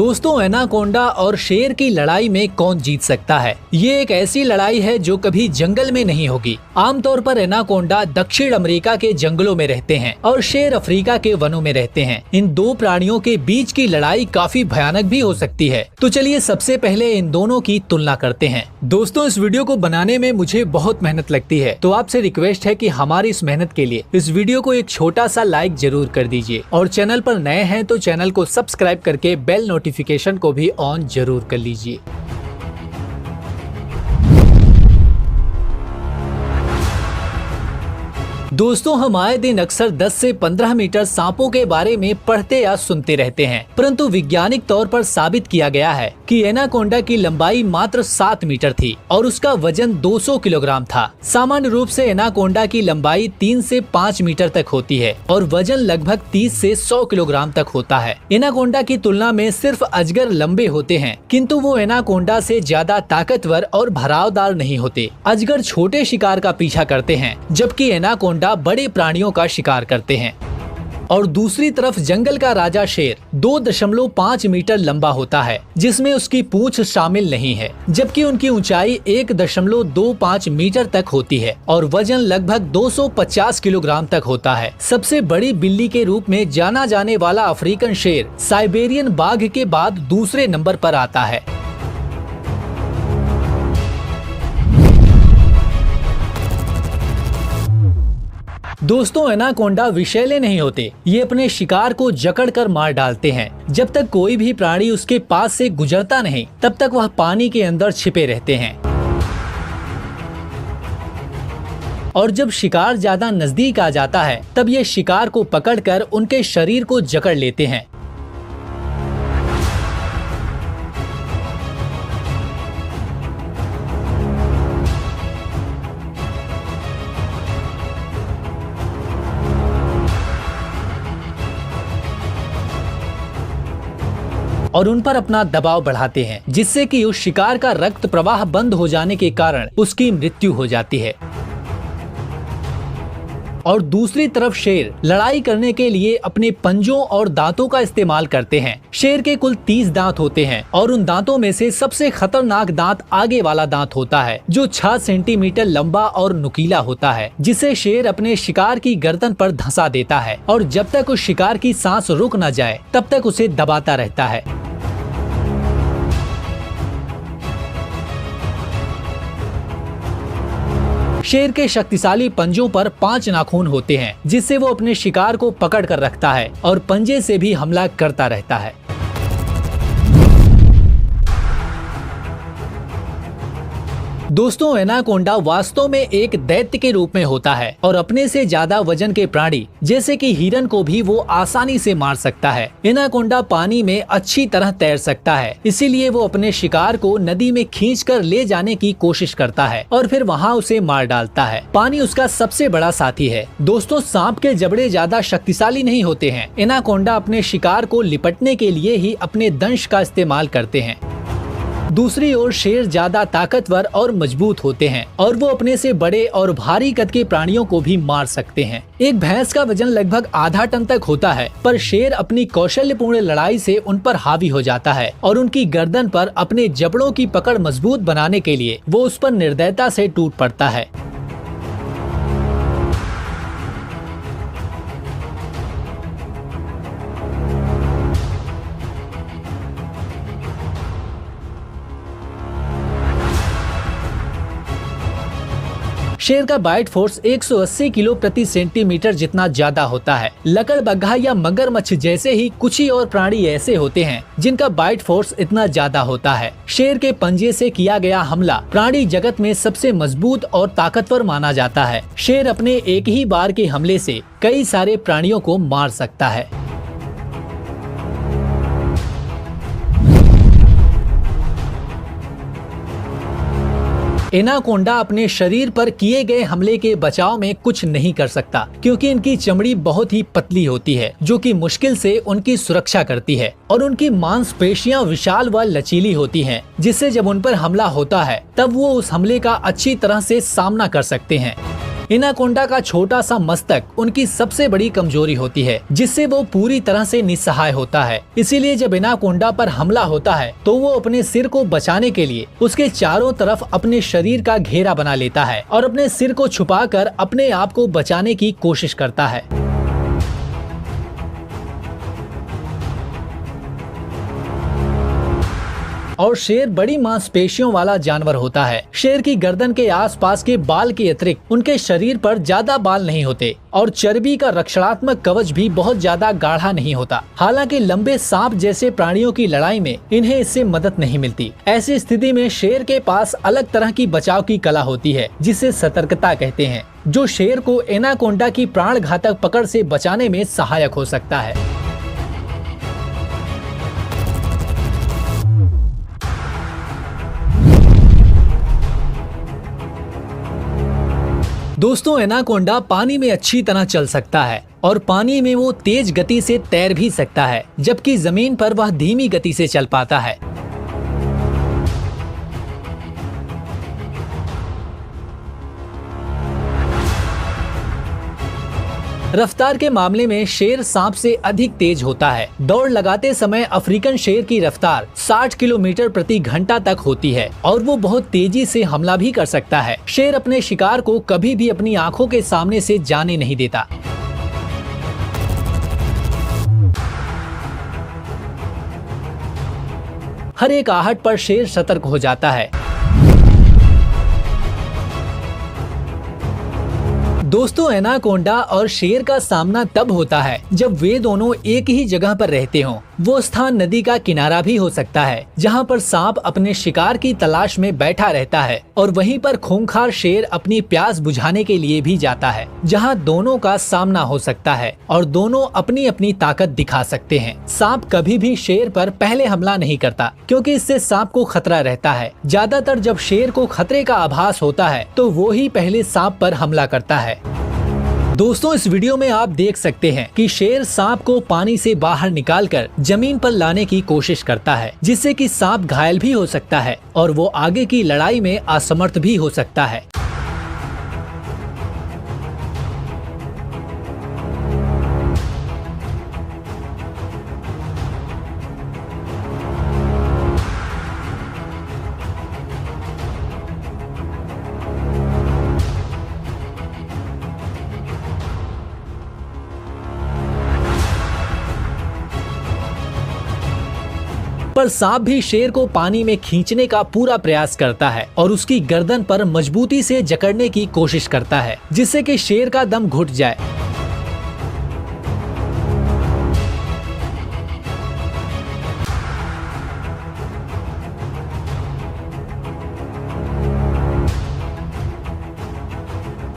दोस्तों, एनाकोंडा और शेर की लड़ाई में कौन जीत सकता है? ये एक ऐसी लड़ाई है जो कभी जंगल में नहीं होगी। आमतौर पर एनाकोंडा दक्षिण अमेरिका के जंगलों में रहते हैं और शेर अफ्रीका के वनों में रहते हैं। इन दो प्राणियों के बीच की लड़ाई काफी भयानक भी हो सकती है। तो चलिए सबसे पहले इन दोनों की तुलना करते हैं। दोस्तों, इस वीडियो को बनाने में मुझे बहुत मेहनत लगती है, तो आपसे रिक्वेस्ट है कि हमारी इस मेहनत के लिए इस वीडियो को एक छोटा सा लाइक जरूर कर दीजिए और चैनल पर नए हैं तो चैनल को सब्सक्राइब करके बेल नोटिफिकेशन को भी ऑन जरूर कर लीजिए। दोस्तों, हम आए दिन अक्सर 10 से 15 मीटर सांपों के बारे में पढ़ते या सुनते रहते हैं, परंतु वैज्ञानिक तौर पर साबित किया गया है कि एनाकोंडा की लंबाई मात्र 7 मीटर थी और उसका वजन 200 किलोग्राम था। सामान्य रूप से एनाकोंडा की लंबाई 3 से 5 मीटर तक होती है और वजन लगभग 30 से 100 किलोग्राम तक होता है। एनाकोंडा की तुलना में सिर्फ अजगर लंबे होते हैं, किंतु वो एनाकोंडा से ज्यादा ताकतवर और भरावदार नहीं होते। अजगर छोटे शिकार का पीछा करते हैं, जबकि एनाकोंडा बड़े प्राणियों का शिकार करते हैं। और दूसरी तरफ जंगल का राजा शेर 2.5 मीटर लंबा होता है, जिसमें उसकी पूंछ शामिल नहीं है, जबकि उनकी ऊंचाई 1.25 मीटर तक होती है और वजन लगभग 250 किलोग्राम तक होता है। सबसे बड़ी बिल्ली के रूप में जाना जाने वाला अफ्रीकन शेर साइबेरियन बाघ के बाद दूसरे नंबर पर आता है। दोस्तों, एनाकोंडा विषैले नहीं होते। ये अपने शिकार को जकड़कर मार डालते हैं। जब तक कोई भी प्राणी उसके पास से गुजरता नहीं, तब तक वह पानी के अंदर छिपे रहते हैं और जब शिकार ज्यादा नजदीक आ जाता है, तब ये शिकार को पकड़कर उनके शरीर को जकड़ लेते हैं। और उन पर अपना दबाव बढ़ाते हैं, जिससे कि उस शिकार का रक्त प्रवाह बंद हो जाने के कारण उसकी मृत्यु हो जाती है। और दूसरी तरफ शेर लड़ाई करने के लिए अपने पंजों और दांतों का इस्तेमाल करते हैं। शेर के कुल 30 दांत होते हैं और उन दांतों में से सबसे खतरनाक दांत आगे वाला दांत होता है, जो 6 सेंटीमीटर लंबा और नुकीला होता है, जिसे शेर अपने शिकार की गर्दन पर धंसा देता है और जब तक उस शिकार की सांस रुक न जाए तब तक उसे दबाता रहता है। शेर के शक्तिशाली पंजों पर 5 नाखून होते हैं, जिससे वो अपने शिकार को पकड़ कर रखता है और पंजे से भी हमला करता रहता है। दोस्तों, एनाकोंडा वास्तव में एक दैत्य के रूप में होता है और अपने से ज्यादा वजन के प्राणी जैसे कि हिरन को भी वो आसानी से मार सकता है। एनाकोंडा पानी में अच्छी तरह तैर सकता है, इसीलिए वो अपने शिकार को नदी में खींचकर ले जाने की कोशिश करता है और फिर वहाँ उसे मार डालता है। पानी उसका सबसे बड़ा साथी है। दोस्तों, सांप के जबड़े ज्यादा शक्तिशाली नहीं होते हैं। एनाकोंडा अपने शिकार को लिपटने के लिए ही अपने दंश का इस्तेमाल करते हैं। दूसरी ओर शेर ज्यादा ताकतवर और मजबूत होते हैं और वो अपने से बड़े और भारी कद के प्राणियों को भी मार सकते हैं। एक भैंस का वजन लगभग आधा टन तक होता है, पर शेर अपनी कौशल्यपूर्ण लड़ाई से उन पर हावी हो जाता है और उनकी गर्दन पर अपने जबड़ों की पकड़ मजबूत बनाने के लिए वो उस पर निर्दयता से टूट पड़ता है। शेर का बाइट फोर्स 180 किलो प्रति सेंटीमीटर जितना ज्यादा होता है। लकड़बग्घा या मगरमच्छ जैसे ही कुछ ही और प्राणी ऐसे होते हैं जिनका बाइट फोर्स इतना ज्यादा होता है। शेर के पंजे से किया गया हमला प्राणी जगत में सबसे मजबूत और ताकतवर माना जाता है। शेर अपने एक ही बार के हमले से कई सारे प्राणियों को मार सकता है। एनाकोंडा अपने शरीर पर किए गए हमले के बचाव में कुछ नहीं कर सकता, क्योंकि इनकी चमड़ी बहुत ही पतली होती है, जो कि मुश्किल से उनकी सुरक्षा करती है और उनकी मांसपेशियां विशाल व लचीली होती हैं, जिससे जब उन पर हमला होता है तब वो उस हमले का अच्छी तरह से सामना कर सकते हैं। एनाकोंडा का छोटा सा मस्तक उनकी सबसे बड़ी कमजोरी होती है, जिससे वो पूरी तरह से निस्सहाय होता है। इसीलिए जब एनाकोंडा पर हमला होता है तो वो अपने सिर को बचाने के लिए उसके चारों तरफ अपने शरीर का घेरा बना लेता है और अपने सिर को छुपाकर अपने आप को बचाने की कोशिश करता है। और शेर बड़ी मांसपेशियों वाला जानवर होता है। शेर की गर्दन के आसपास के बाल के अतिरिक्त उनके शरीर पर ज्यादा बाल नहीं होते और चर्बी का रक्षणात्मक कवच भी बहुत ज्यादा गाढ़ा नहीं होता। हालांकि लंबे सांप जैसे प्राणियों की लड़ाई में इन्हें इससे मदद नहीं मिलती। ऐसी स्थिति में शेर के पास अलग तरह की बचाव की कला होती है, जिसे सतर्कता कहते हैं, जो शेर को एनाकोंडा की प्राण घातक पकड़ से बचाने में सहायक हो सकता है। दोस्तों, एनाकोंडा पानी में अच्छी तरह चल सकता है और पानी में वो तेज गति से तैर भी सकता है, जबकि जमीन पर वह धीमी गति से चल पाता है। रफ्तार के मामले में शेर सांप से अधिक तेज होता है। दौड़ लगाते समय अफ्रीकन शेर की रफ्तार 60 किलोमीटर प्रति घंटा तक होती है और वो बहुत तेजी से हमला भी कर सकता है। शेर अपने शिकार को कभी भी अपनी आंखों के सामने से जाने नहीं देता। हर एक आहट पर शेर सतर्क हो जाता है। दोस्तों, एनाकोंडा और शेर का सामना तब होता है जब वे दोनों एक ही जगह पर रहते हों। वो स्थान नदी का किनारा भी हो सकता है, जहां पर सांप अपने शिकार की तलाश में बैठा रहता है और वहीं पर खूंखार शेर अपनी प्यास बुझाने के लिए भी जाता है, जहां दोनों का सामना हो सकता है और दोनों अपनी अपनी ताकत दिखा सकते हैं। सांप कभी भी शेर पर पहले हमला नहीं करता, क्योंकि इससे सांप को खतरा रहता है। ज्यादातर जब शेर को खतरे का आभास होता है तो वो ही पहले सांप पर हमला करता है। दोस्तों, इस वीडियो में आप देख सकते हैं कि शेर सांप को पानी से बाहर निकालकर जमीन पर लाने की कोशिश करता है, जिससे कि सांप घायल भी हो सकता है और वो आगे की लड़ाई में असमर्थ भी हो सकता है। पर सांप भी शेर को पानी में खींचने का पूरा प्रयास करता है और उसकी गर्दन पर मजबूती से जकड़ने की कोशिश करता है, जिससे कि शेर का दम घुट जाए।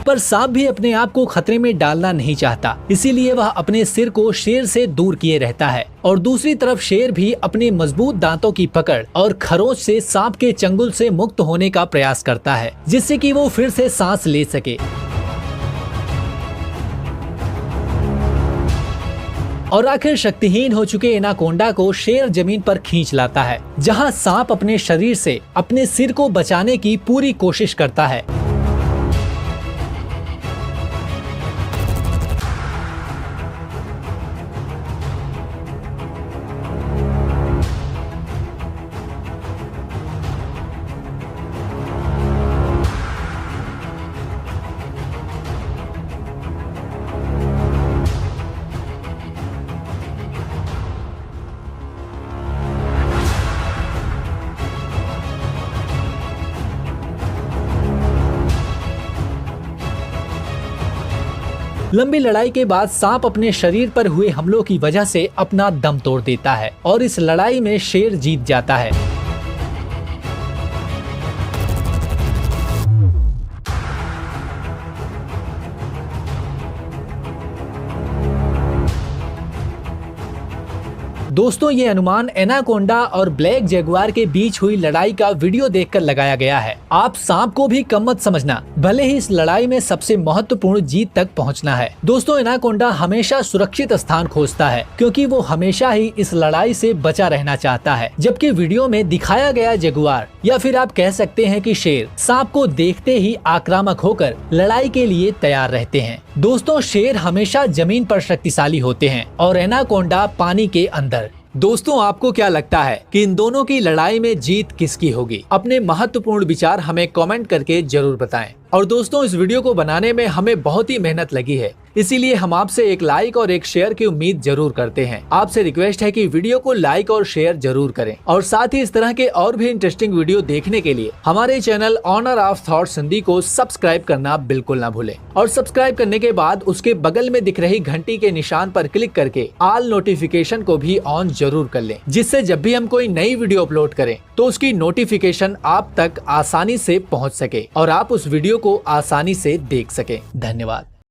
पर सांप भी अपने आप को खतरे में डालना नहीं चाहता, इसीलिए वह अपने सिर को शेर से दूर किए रहता है और दूसरी तरफ शेर भी अपने मजबूत दांतों की पकड़ और खरोंच से सांप के चंगुल से मुक्त होने का प्रयास करता है, जिससे कि वो फिर से सांस ले सके। और आखिर शक्तिहीन हो चुके एनाकोंडा को शेर जमीन पर खींच लाता है, जहां सांप अपने शरीर से अपने सिर को बचाने की पूरी कोशिश करता है। लंबी लड़ाई के बाद सांप अपने शरीर पर हुए हमलों की वजह से अपना दम तोड़ देता है और इस लड़ाई में शेर जीत जाता है। दोस्तों ये अनुमान एनाकोंडा और ब्लैक जगुआर के बीच हुई लड़ाई का वीडियो देखकर लगाया गया है। आप सांप को भी कम मत समझना, भले ही इस लड़ाई में सबसे महत्वपूर्ण जीत तक पहुंचना है। दोस्तों एनाकोंडा हमेशा सुरक्षित स्थान खोजता है क्योंकि वो हमेशा ही इस लड़ाई से बचा रहना चाहता है, जबकि वीडियो में दिखाया गया जगुआर या फिर आप कह सकते हैं कि शेर सांप को देखते ही आक्रामक होकर लड़ाई के लिए तैयार रहते हैं। दोस्तों शेर हमेशा जमीन पर शक्तिशाली होते हैं और एनाकोंडा पानी के अंदर। दोस्तों आपको क्या लगता है कि इन दोनों की लड़ाई में जीत किसकी होगी? अपने महत्वपूर्ण विचार हमें कमेंट करके जरूर बताएं। और दोस्तों इस वीडियो को बनाने में हमें बहुत ही मेहनत लगी है, इसीलिए हम आपसे एक लाइक और एक शेयर की उम्मीद जरूर करते हैं। आपसे रिक्वेस्ट है कि वीडियो को लाइक और शेयर जरूर करें और साथ ही इस तरह के और भी इंटरेस्टिंग वीडियो देखने के लिए हमारे channel Honour of Thoughts Hindi को सब्सक्राइब करना बिल्कुल ना भूलें। और सब्सक्राइब करने के बाद उसके बगल में दिख रही घंटी के निशान पर क्लिक करके ऑल नोटिफिकेशन को भी ऑन जरूर कर लें, जिससे जब भी हम कोई नई वीडियो अपलोड करें तो उसकी नोटिफिकेशन आप तक आसानी से पहुंच सके और आप उस वीडियो को आसानी से देख सकें। धन्यवाद।